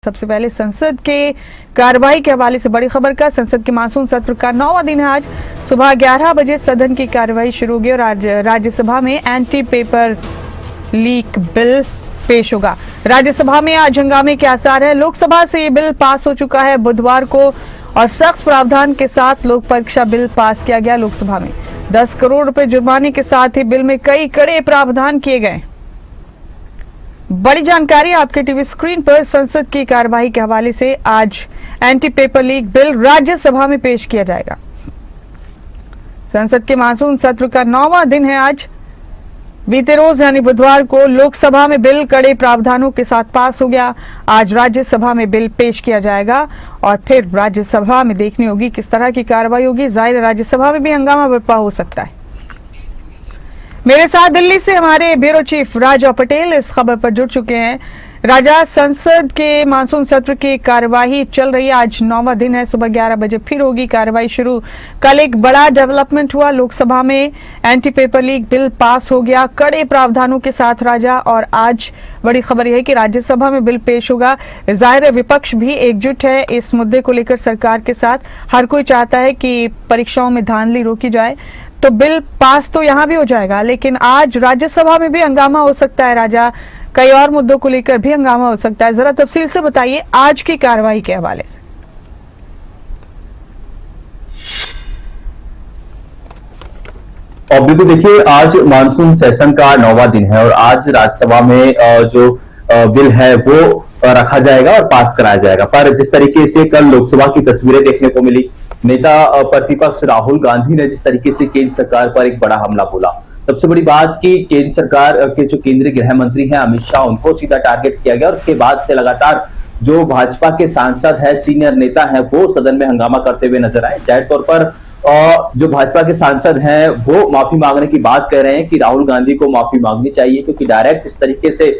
सबसे पहले संसद के कार्यवाही के हवाले से बड़ी खबर का। संसद के मानसून सत्र का 9वां दिन है। आज सुबह 11 बजे सदन की कार्यवाही शुरू होगी और आज राज्यसभा में एंटी पेपर लीक बिल पेश होगा। राज्यसभा में आज हंगामे के आसार है। लोकसभा से ये बिल पास हो चुका है बुधवार को और सख्त प्रावधान के साथ लोक परीक्षा बिल पास किया गया। लोकसभा में 10 करोड़ रुपए जुर्माने के साथ ही बिल में कई कड़े प्रावधान किए गए। बड़ी जानकारी आपके टीवी स्क्रीन पर। संसद की कार्यवाही के हवाले से आज anti paper leak bill Rajya Sabha में पेश किया जाएगा। संसद के मानसून सत्र का 9वां दिन है। आज बीते रोज यानी बुधवार को लोकसभा में बिल कड़े प्रावधानों के साथ पास हो गया। आज राज्यसभा में बिल पेश किया जाएगा और फिर राज्यसभा में देखनी होगी किस तरह की कार्रवाई होगी। जाहिर राज्यसभा में भी हंगामा बर्पा हो सकता है। मेरे साथ दिल्ली से हमारे ब्यूरो चीफ राजा पटेल इस खबर पर जुड़ चुके हैं। राजा, संसद के मानसून सत्र की कार्यवाही चल रही है। आज 9वां दिन है। सुबह 11 बजे फिर होगी कार्यवाही शुरू। कल एक बड़ा डेवलपमेंट हुआ। लोकसभा में anti paper leak bill pass हो गया कड़े प्रावधानों के साथ राजा, और आज बड़ी खबर यह है कि राज्यसभा में बिल पेश होगा। जाहिर है विपक्ष भी एकजुट है इस मुद्दे को लेकर सरकार के साथ। हर कोई चाहता है कि परीक्षाओं में धांधली रोकी जाए, तो बिल पास तो यहां भी हो जाएगा, लेकिन आज राज्यसभा में भी हंगामा हो सकता है। राजा, कई और मुद्दों को लेकर भी हंगामा हो सकता है। जरा तफसील से बताइए आज की कार्रवाई के हवाले से। और बिल्कुल देखिए, आज मानसून सेशन का 9वां दिन है और आज राज्यसभा में जो बिल है वो रखा जाएगा और पास कराया जाएगा। पर जिस तरीके से कल लोकसभा की तस्वीरें देखने को मिली, नेता प्रतिपक्ष राहुल गांधी ने जिस तरीके से केंद्र सरकार पर एक बड़ा हमला बोला। सबसे बड़ी बात कि केंद्र सरकार के जो केंद्रीय गृह मंत्री हैं अमित शाह, उनको सीधा टारगेट किया गया और उसके बाद से लगातार जो भाजपा के सांसद है, सीनियर नेता है, वो सदन में हंगामा करते हुए नजर आए। जाहिर तौर पर जो भाजपा के सांसद हैं वो माफी मांगने की बात कर रहे हैं कि राहुल गांधी को माफी मांगनी चाहिए, क्योंकि डायरेक्ट इस तरीके से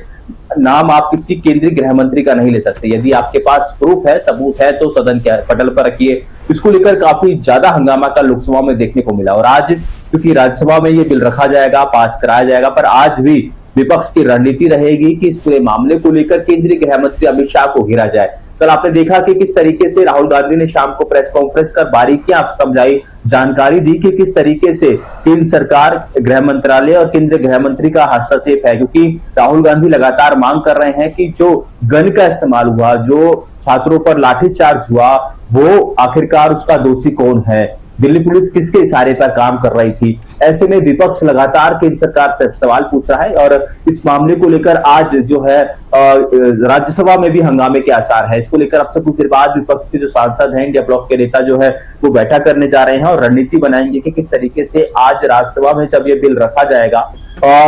नाम आप किसी केंद्रीय गृह मंत्री का नहीं ले सकते। यदि आपके पास प्रूफ है, सबूत है, तो सदन के पटल पर रखिए। इसको लेकर काफी ज्यादा हंगामा का लोकसभा में देखने को मिला और आज क्योंकि राज्यसभा में ये बिल रखा जाएगा, पास कराया जाएगा, पर आज भी विपक्ष की रणनीति रहेगी कि इस पूरे मामले को लेकर केंद्रीय गृह मंत्री अमित शाह को घेरा जाए। कल आपने देखा कि किस तरीके से राहुल गांधी ने शाम को प्रेस कॉन्फ्रेंस कर बारीकियां समझाई, जानकारी दी कि किस तरीके से केंद्र सरकार, गृह मंत्रालय और केंद्रीय गृह मंत्री का हस्तक्षेप है। क्योंकि राहुल गांधी लगातार मांग कर रहे हैं कि जो गन का इस्तेमाल हुआ, जो छात्रों पर लाठीचार्ज हुआ, वो आखिरकार उसका दोषी कौन है, दिल्ली पुलिस किसके इशारे पर काम कर रही थी। ऐसे में विपक्ष लगातार केंद्र सरकार से सवाल पूछ रहा है और इस मामले को लेकर आज जो है राज्यसभा में भी हंगामे के आसार है। इसको लेकर अब से कुछ देर बाद विपक्ष के जो सांसद हैं, इंडिया ब्लॉक के नेता जो है वो बैठक करने जा रहे हैं और रणनीति बनाएंगे कि किस तरीके से आज राज्यसभा में जब ये बिल रखा जाएगा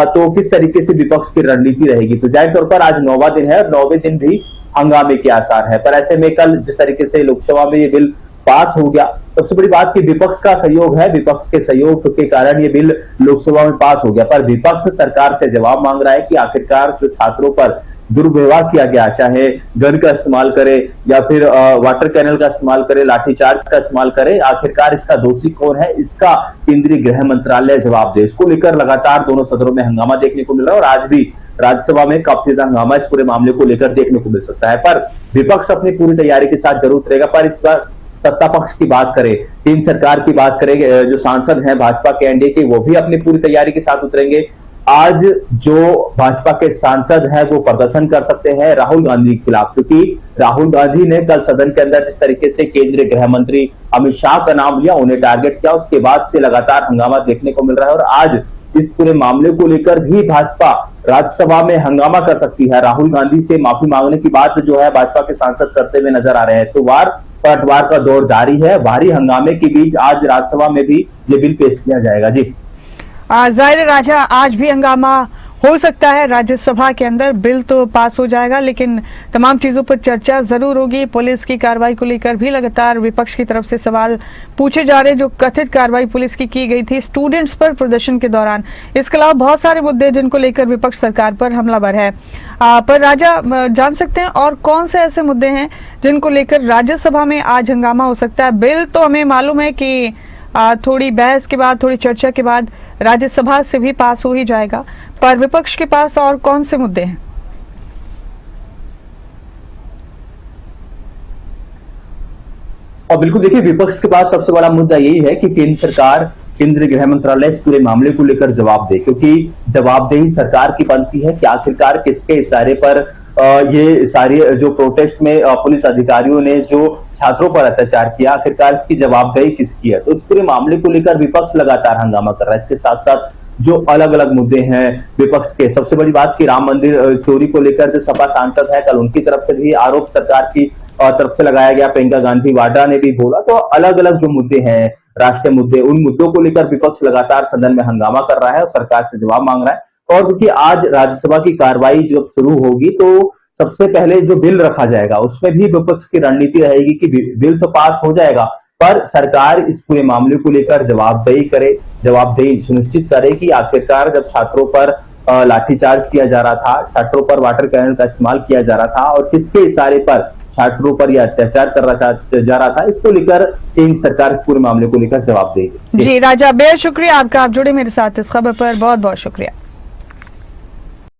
तो किस तरीके से विपक्ष की रणनीति रहेगी। तो जाहिर तौर पर आज 9वां दिन है और 9वें दिन भी हंगामे के आसार है। पर ऐसे में कल जिस तरीके से लोकसभा में ये बिल पास हो गया, सबसे बड़ी बात कि विपक्ष का सहयोग है। विपक्ष के सहयोग के कारण ये बिल लोकसभा में पास हो गया, पर विपक्ष सरकार से जवाब मांग रहा है कि आखिरकार जो छात्रों पर दुर्व्यवहार किया गया, चाहे गन का इस्तेमाल करे या फिर वाटर कैनल का इस्तेमाल करे, लाठीचार्ज का इस्तेमाल करे, आखिरकार इसका दोषी कौन है, इसका केंद्रीय गृह मंत्रालय जवाब दे। इसको लेकर लगातार दोनों सदनों में हंगामा देखने को मिल रहा है और आज भी राज्यसभा में काफी ज्यादा हंगामा इस पूरे मामले को लेकर देखने को मिल सकता है। पर विपक्ष अपनी पूरी तैयारी के साथ जरूर उतरेगा। पर इस बार सत्ता पक्ष की बात करें, केंद्र सरकार की बात करें, जो सांसद हैं भाजपा के एनडीए के, वो भी अपनी पूरी तैयारी के साथ उतरेंगे। आज जो भाजपा के सांसद हैं वो प्रदर्शन कर सकते हैं राहुल गांधी के खिलाफ, क्योंकि राहुल गांधी ने कल सदन के अंदर जिस तरीके से केंद्रीय गृह मंत्री अमित शाह का नाम लिया, उन्हें टारगेट किया, उसके बाद से लगातार हंगामा देखने को मिल रहा है और आज इस पूरे मामले को लेकर भी भाजपा राज्यसभा में हंगामा कर सकती है। राहुल गांधी से माफी मांगने की बात जो है भाजपा के सांसद करते हुए नजर आ रहे हैं। तो वार पलटवार का दौर जारी है। भारी हंगामे के बीच आज राज्यसभा में भी ये बिल पेश किया जाएगा। जी जाहिर राजा, आज भी हंगामा हो सकता है राज्यसभा के अंदर। बिल तो पास हो जाएगा, लेकिन तमाम चीजों पर चर्चा जरूर होगी। पुलिस की कार्रवाई को लेकर भी लगातार विपक्ष की तरफ से सवाल पूछे जा रहे हैं, जो कथित कार्रवाई पुलिस की गई थी स्टूडेंट्स पर प्रदर्शन के दौरान। इसके अलावा बहुत सारे मुद्दे जिनको लेकर विपक्ष सरकार पर हमलावर है। पर राजा, जान सकते हैं और कौन से ऐसे मुद्दे हैं जिनको लेकर राज्यसभा में आज हंगामा हो सकता है? बिल तो हमें मालूम है कि थोड़ी बहस के बाद, थोड़ी चर्चा के बाद राज्यसभा से भी पास हो ही जाएगा, पर विपक्ष के पास और कौन से मुद्दे हैं? और बिल्कुल देखिए, विपक्ष के पास सबसे बड़ा मुद्दा यही है कि केंद्र सरकार, केंद्रीय गृह मंत्रालय इस पूरे मामले को लेकर जवाब दे, क्योंकि जवाबदेही सरकार की बनती है कि आखिरकार किसके इशारे पर ये सारी जो प्रोटेस्ट में पुलिस अधिकारियों ने जो छात्रों पर अत्याचार किया, आखिरकार इसकी जवाबदेही किसकी है। तो इस पूरे मामले को लेकर विपक्ष लगातार हंगामा कर रहा है। इसके साथ साथ जो अलग अलग मुद्दे हैं विपक्ष के, सबसे बड़ी बात कि राम मंदिर चोरी को लेकर जो सपा सांसद है, कल उनकी तरफ से भी आरोप सरकार की तरफ से लगाया गया। प्रियंका गांधी वाड्रा ने भी बोला। तो अलग अलग जो मुद्दे हैं, राष्ट्रीय मुद्दे, उन मुद्दों को लेकर विपक्ष लगातार सदन में हंगामा कर रहा है और सरकार से जवाब मांग रहा है। और क्योंकि आज राज्यसभा की कार्रवाई जब शुरू होगी तो सबसे पहले जो बिल रखा जाएगा उसमें भी विपक्ष की रणनीति रहेगी कि बिल तो पास हो जाएगा, पर सरकार इस पूरे मामले को लेकर जवाबदेही करे, जवाबदेही सुनिश्चित करे कि आखिरकार जब छात्रों पर लाठीचार्ज किया जा रहा था, छात्रों पर वाटर कैनन का इस्तेमाल किया जा रहा था और किसके इशारे पर छात्रों पर यह अत्याचार जा रहा था, इसको लेकर केंद्र सरकार इस पूरे मामले को लेकर जवाब देगी। जी राजा, बेहद शुक्रिया आपका, आप जुड़े मेरे साथ इस खबर पर, बहुत बहुत शुक्रिया।